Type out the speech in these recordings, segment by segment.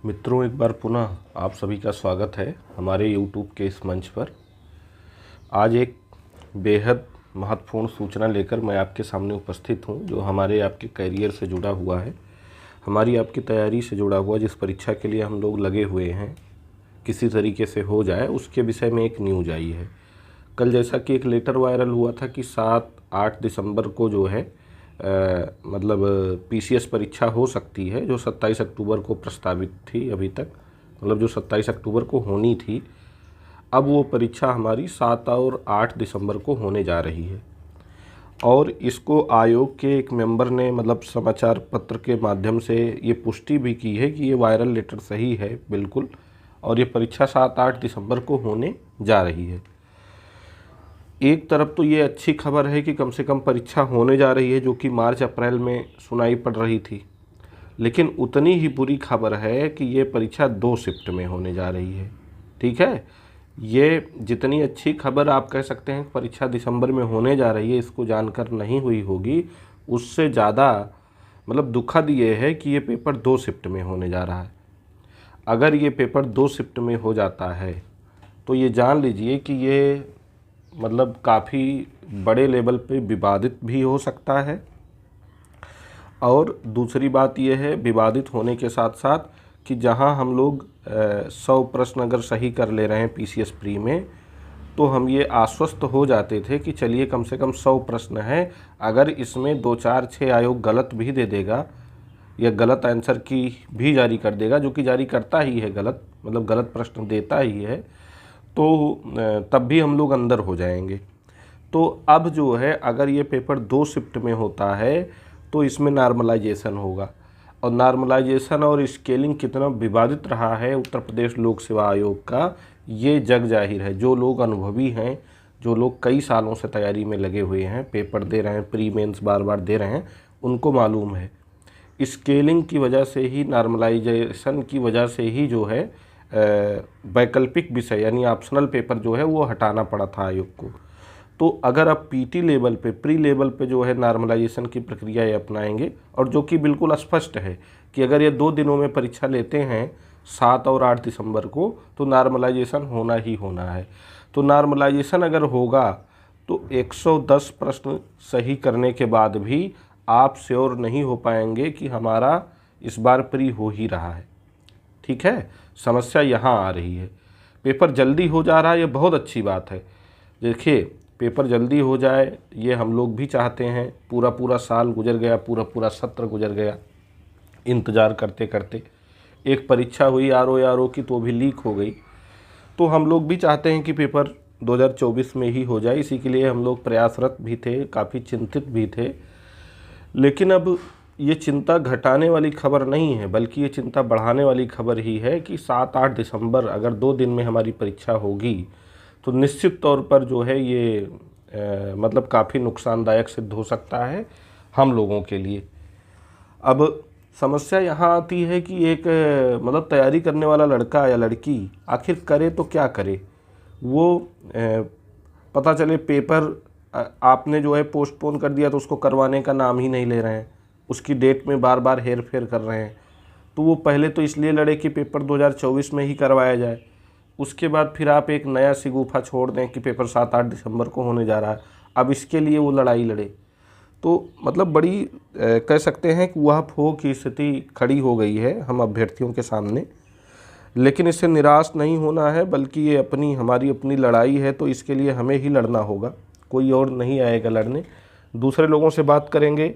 मित्रों, एक बार पुनः आप सभी का स्वागत है हमारे YouTube के इस मंच पर। आज एक बेहद महत्वपूर्ण सूचना लेकर मैं आपके सामने उपस्थित हूं, जो हमारे आपके करियर से जुड़ा हुआ है, हमारी आपकी तैयारी से जुड़ा हुआ। जिस परीक्षा के लिए हम लोग लगे हुए हैं, किसी तरीके से हो जाए, उसके विषय में एक न्यूज आई है। कल जैसा कि एक लेटर वायरल हुआ था कि 7-8 दिसंबर को जो है मतलब पीसीएस परीक्षा हो सकती है, जो 27 अक्टूबर को प्रस्तावित थी अभी तक, मतलब जो 27 अक्टूबर को होनी थी। अब वो परीक्षा हमारी 7 और 8 दिसंबर को होने जा रही है। और इसको आयोग के एक मेंबर ने मतलब समाचार पत्र के माध्यम से ये पुष्टि भी की है कि ये वायरल लेटर सही है बिल्कुल, और ये परीक्षा 7-8 दिसंबर को होने जा रही है। एक तरफ तो ये अच्छी खबर है कि कम से कम परीक्षा होने जा रही है, जो कि मार्च अप्रैल में सुनाई पड़ रही थी। लेकिन उतनी ही बुरी खबर है कि ये परीक्षा 2 शिफ्ट में होने जा रही है। ठीक है, ये जितनी अच्छी खबर आप कह सकते हैं परीक्षा दिसंबर में होने जा रही है, इसको जानकर नहीं हुई होगी, उससे ज़्यादा मतलब दुखद ये है कि ये पेपर 2 शिफ्ट में होने जा रहा है। अगर ये पेपर 2 शिफ्ट में हो जाता है तो ये जान लीजिए कि ये मतलब काफ़ी बड़े लेवल पे विवादित भी हो सकता है। और दूसरी बात यह है, विवादित होने के साथ साथ कि जहां हम लोग 100 प्रश्न अगर सही कर ले रहे हैं पीसीएस प्री में, तो हम ये आश्वस्त हो जाते थे कि चलिए कम से कम 100 प्रश्न हैं, अगर इसमें 2-4-6 आयोग गलत भी दे देगा या गलत आंसर की भी जारी कर देगा, जो कि जारी करता ही है गलत, मतलब गलत प्रश्न देता ही है, तो तब भी हम लोग अंदर हो जाएंगे। तो अब जो है, अगर ये पेपर 2 शिफ्ट में होता है तो इसमें नॉर्मलाइजेशन होगा। और नॉर्मलाइजेशन और स्केलिंग कितना विवादित रहा है उत्तर प्रदेश लोक सेवा आयोग का, ये जग जाहिर है। जो लोग अनुभवी हैं, जो लोग कई सालों से तैयारी में लगे हुए हैं, पेपर दे रहे हैं, प्री मेंस बार बार दे रहे हैं, उनको मालूम है स्केलिंग की वजह से ही, नॉर्मलाइजेशन की वजह से ही जो है वैकल्पिक विषय यानी ऑप्शनल पेपर जो है वो हटाना पड़ा था आयोग को। तो अगर आप पीटी लेवल पे, प्री लेवल पे जो है नॉर्मलाइजेशन की प्रक्रिया ये अपनाएंगे, और जो कि बिल्कुल स्पष्ट है कि अगर ये 2 दिनों में परीक्षा लेते हैं 7 और 8 दिसंबर को, तो नॉर्मलाइजेशन होना ही होना है। तो नॉर्मलाइजेशन अगर होगा तो 110 प्रश्न सही करने के बाद भी आप श्योर नहीं हो पाएंगे कि हमारा इस बार प्री हो ही रहा है। ठीक है, समस्या यहाँ आ रही है। पेपर जल्दी हो जा रहा है, ये बहुत अच्छी बात है। देखिए, पेपर जल्दी हो जाए ये हम लोग भी चाहते हैं। पूरा पूरा साल गुजर गया, पूरा पूरा सत्र गुजर गया इंतज़ार करते करते। एक परीक्षा हुई आरओ की, तो भी लीक हो गई। तो हम लोग भी चाहते हैं कि पेपर 2024 में ही हो जाए। इसी के लिए हम लोग प्रयासरत भी थे, काफ़ी चिंतित भी थे। लेकिन अब ये चिंता घटाने वाली खबर नहीं है, बल्कि ये चिंता बढ़ाने वाली खबर ही है कि 7-8 दिसंबर अगर 2 दिन में हमारी परीक्षा होगी तो निश्चित तौर पर जो है ये मतलब काफ़ी नुकसानदायक सिद्ध हो सकता है हम लोगों के लिए। अब समस्या यहाँ आती है कि एक मतलब तैयारी करने वाला लड़का या लड़की आखिर करे तो क्या करे। वो पता चले पेपर आपने जो है पोस्टपोन कर दिया, तो उसको करवाने का नाम ही नहीं ले रहे हैं, उसकी डेट में बार बार हेर फेर कर रहे हैं। तो वो पहले तो इसलिए लड़े कि पेपर 2024 में ही करवाया जाए, उसके बाद फिर आप एक नया सिगूफा छोड़ दें कि पेपर 7-8 दिसंबर को होने जा रहा है, अब इसके लिए वो लड़ाई लड़े। तो मतलब बड़ी कह सकते हैं कि वह फो की स्थिति खड़ी हो गई है हम अभ्यर्थियों के सामने। लेकिन इससे निराश नहीं होना है, बल्कि ये हमारी अपनी लड़ाई है, तो इसके लिए हमें ही लड़ना होगा, कोई और नहीं आएगा लड़ने। दूसरे लोगों से बात करेंगे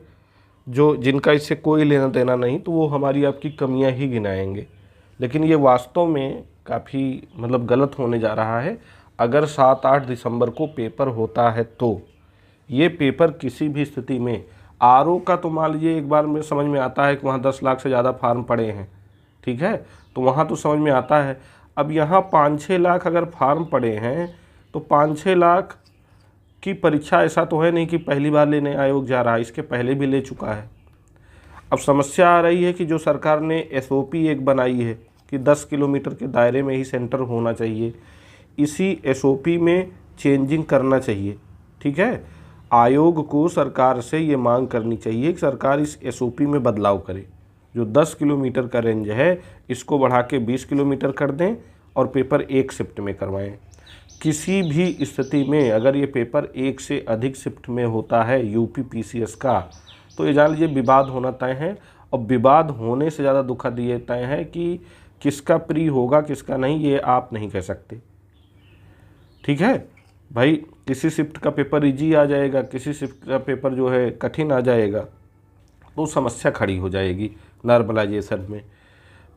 जिनका इससे कोई लेना देना नहीं, तो वो हमारी आपकी कमियां ही गिनाएंगे। लेकिन ये वास्तव में काफ़ी मतलब गलत होने जा रहा है। अगर 7-8 दिसंबर को पेपर होता है तो ये पेपर किसी भी स्थिति में, आरओ का तो मान लीजिए एक बार में समझ में आता है कि वहाँ 10 लाख से ज़्यादा फार्म पड़े हैं, ठीक है, तो वहाँ तो समझ में आता है। अब यहाँ 5-6 लाख अगर फार्म पड़े हैं, तो 5-6 लाख की परीक्षा ऐसा तो है नहीं कि पहली बार लेने आयोग जा रहा है, इसके पहले भी ले चुका है। अब समस्या आ रही है कि जो सरकार ने एसओपी एक बनाई है कि 10 किलोमीटर के दायरे में ही सेंटर होना चाहिए, इसी एसओपी में चेंजिंग करना चाहिए। ठीक है, आयोग को सरकार से ये मांग करनी चाहिए कि सरकार इस एसओपी में बदलाव करे। जो 10 किलोमीटर का रेंज है इसको बढ़ा के 20 किलोमीटर कर दें और पेपर एक शिफ्ट में करवाएं। किसी भी स्थिति में अगर ये पेपर एक से अधिक शिफ्ट में होता है यूपी पीसीएस का, तो ये जान लीजिए विवाद होना तय है। और विवाद होने से ज़्यादा दुखद ये तय है कि किसका प्री होगा किसका नहीं, ये आप नहीं कह सकते। ठीक है भाई, किसी शिफ्ट का पेपर इजी आ जाएगा, किसी शिफ्ट का पेपर जो है कठिन आ जाएगा, तो समस्या खड़ी हो जाएगी नॉर्मलाइजेशन में।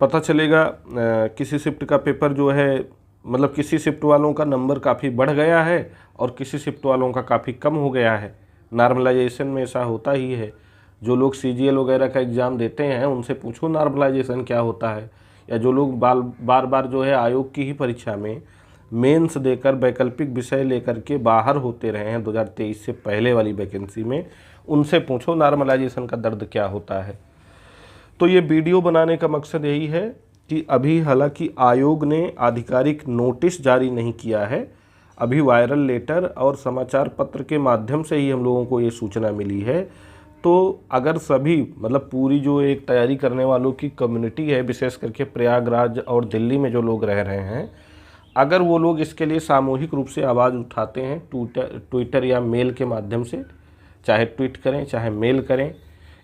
पता चलेगा किसी शिफ्ट का पेपर जो है मतलब किसी शिफ्ट वालों का नंबर काफ़ी बढ़ गया है और किसी शिफ्ट वालों का काफ़ी कम हो गया है। नॉर्मलाइजेशन में ऐसा होता ही है। जो लोग सीजीएल वगैरह का एग्ज़ाम देते हैं उनसे पूछो नॉर्मलाइजेशन क्या होता है, या जो लोग बार बार जो है आयोग की ही परीक्षा में मेंस देकर वैकल्पिक विषय लेकर के बाहर होते रहे हैं 2023 से पहले वाली वैकेंसी में, उनसे पूछो नॉर्मलाइजेशन का दर्द क्या होता है। तो ये वीडियो बनाने का मकसद यही है कि अभी हालांकि आयोग ने आधिकारिक नोटिस जारी नहीं किया है, अभी वायरल लेटर और समाचार पत्र के माध्यम से ही हम लोगों को ये सूचना मिली है। तो अगर सभी मतलब पूरी जो एक तैयारी करने वालों की कम्युनिटी है, विशेष करके प्रयागराज और दिल्ली में जो लोग रह रहे हैं, अगर वो लोग इसके लिए सामूहिक रूप से आवाज़ उठाते हैं ट्विटर या मेल के माध्यम से, चाहे ट्वीट करें चाहे मेल करें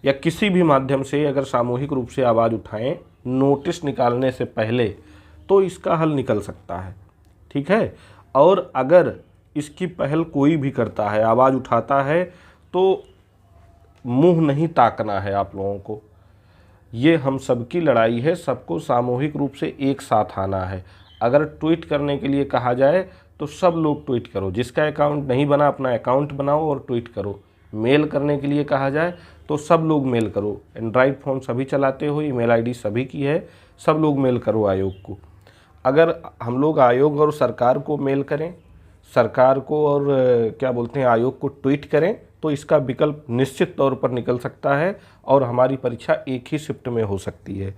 या किसी भी माध्यम से अगर सामूहिक रूप से आवाज़ उठाएं नोटिस निकालने से पहले, तो इसका हल निकल सकता है। ठीक है, और अगर इसकी पहल कोई भी करता है, आवाज़ उठाता है, तो मुंह नहीं ताकना है आप लोगों को। ये हम सबकी लड़ाई है, सबको सामूहिक रूप से एक साथ आना है। अगर ट्वीट करने के लिए कहा जाए तो सब लोग ट्वीट करो, जिसका अकाउंट नहीं बना अपना अकाउंट बनाओ और ट्वीट करो। मेल करने के लिए कहा जाए तो सब लोग मेल करो। एंड्रॉइड फ़ोन सभी चलाते हो, ईमेल आईडी सभी की है, सब लोग मेल करो आयोग को। अगर हम लोग आयोग और सरकार को मेल करें, सरकार को और क्या बोलते हैं आयोग को ट्वीट करें, तो इसका विकल्प निश्चित तौर पर निकल सकता है और हमारी परीक्षा एक ही शिफ्ट में हो सकती है।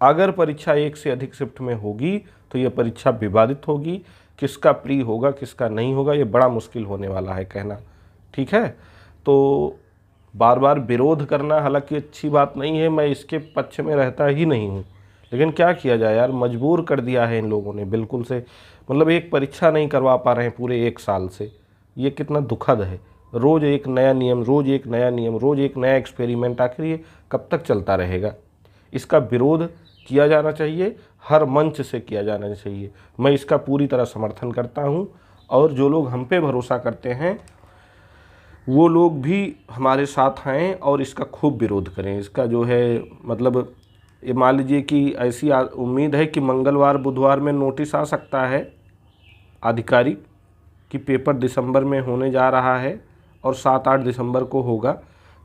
अगर परीक्षा एक से अधिक शिफ्ट में होगी तो यह परीक्षा विवादित होगी। किसका प्री होगा किसका नहीं होगा ये बड़ा मुश्किल होने वाला है कहना। ठीक है, तो बार बार विरोध करना हालांकि अच्छी बात नहीं है, मैं इसके पक्ष में रहता ही नहीं हूँ, लेकिन क्या किया जाए यार, मजबूर कर दिया है इन लोगों ने बिल्कुल से। मतलब एक परीक्षा नहीं करवा पा रहे हैं पूरे एक साल से, ये कितना दुखद है। रोज़ एक नया नियम, रोज़ एक नया नियम, रोज़ एक नया एक्सपेरिमेंट, आखिर ये कब तक चलता रहेगा। इसका विरोध किया जाना चाहिए, हर मंच से किया जाना चाहिए। मैं इसका पूरी तरह समर्थन करता हूँ और जो लोग हम पे भरोसा करते हैं वो लोग भी हमारे साथ आएँ और इसका खूब विरोध करें। इसका जो है मतलब ये मान लीजिए कि ऐसी उम्मीद है कि मंगलवार बुधवार में नोटिस आ सकता है आधिकारिक कि पेपर दिसंबर में होने जा रहा है और 7-8 दिसंबर को होगा।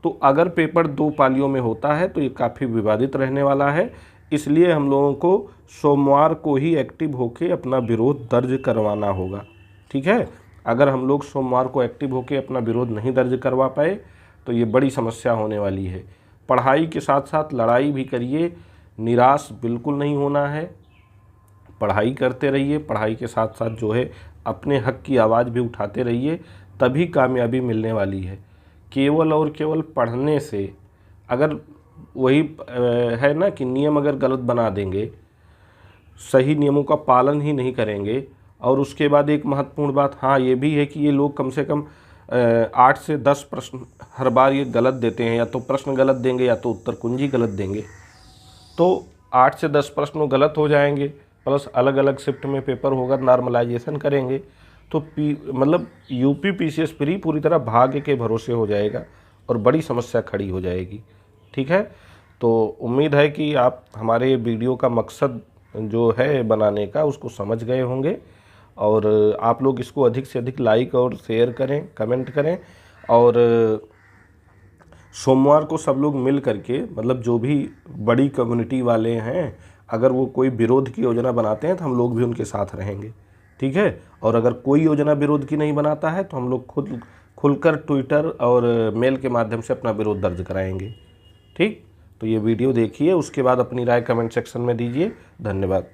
तो अगर पेपर 2 पालियों में होता है तो ये काफ़ी विवादित रहने वाला है, इसलिए हम लोगों को सोमवार को ही एक्टिव होकर अपना विरोध दर्ज करवाना होगा। ठीक है, अगर हम लोग सोमवार को एक्टिव होकर अपना विरोध नहीं दर्ज करवा पाए तो ये बड़ी समस्या होने वाली है। पढ़ाई के साथ साथ लड़ाई भी करिए, निराश बिल्कुल नहीं होना है, पढ़ाई करते रहिए, पढ़ाई के साथ साथ जो है अपने हक की आवाज़ भी उठाते रहिए, तभी कामयाबी मिलने वाली है। केवल और केवल पढ़ने से, अगर वही है ना कि नियम अगर गलत बना देंगे, सही नियमों का पालन ही नहीं करेंगे, और उसके बाद एक महत्वपूर्ण बात हाँ ये भी है कि ये लोग कम से कम 8 से 10 प्रश्न हर बार ये गलत देते हैं, या तो प्रश्न गलत देंगे या तो उत्तर कुंजी गलत देंगे। तो 8 से 10 प्रश्न गलत हो जाएंगे, प्लस अलग अलग शिफ्ट में पेपर होगा, नॉर्मलाइजेशन करेंगे, तो मतलब यूपी पीसीएस प्री पूरी तरह भाग्य के भरोसे हो जाएगा और बड़ी समस्या खड़ी हो जाएगी। ठीक है, तो उम्मीद है कि आप हमारे वीडियो का मकसद जो है बनाने का उसको समझ गए होंगे, और आप लोग इसको अधिक से अधिक लाइक और शेयर करें, कमेंट करें, और सोमवार को सब लोग मिल करके मतलब जो भी बड़ी कम्युनिटी वाले हैं अगर वो कोई विरोध की योजना बनाते हैं तो हम लोग भी उनके साथ रहेंगे। ठीक है, और अगर कोई योजना विरोध की नहीं बनाता है तो हम लोग खुलकर ट्विटर और मेल के माध्यम से अपना विरोध दर्ज कराएंगे। ठीक, तो ये वीडियो देखिए, उसके बाद अपनी राय कमेंट सेक्शन में दीजिए। धन्यवाद।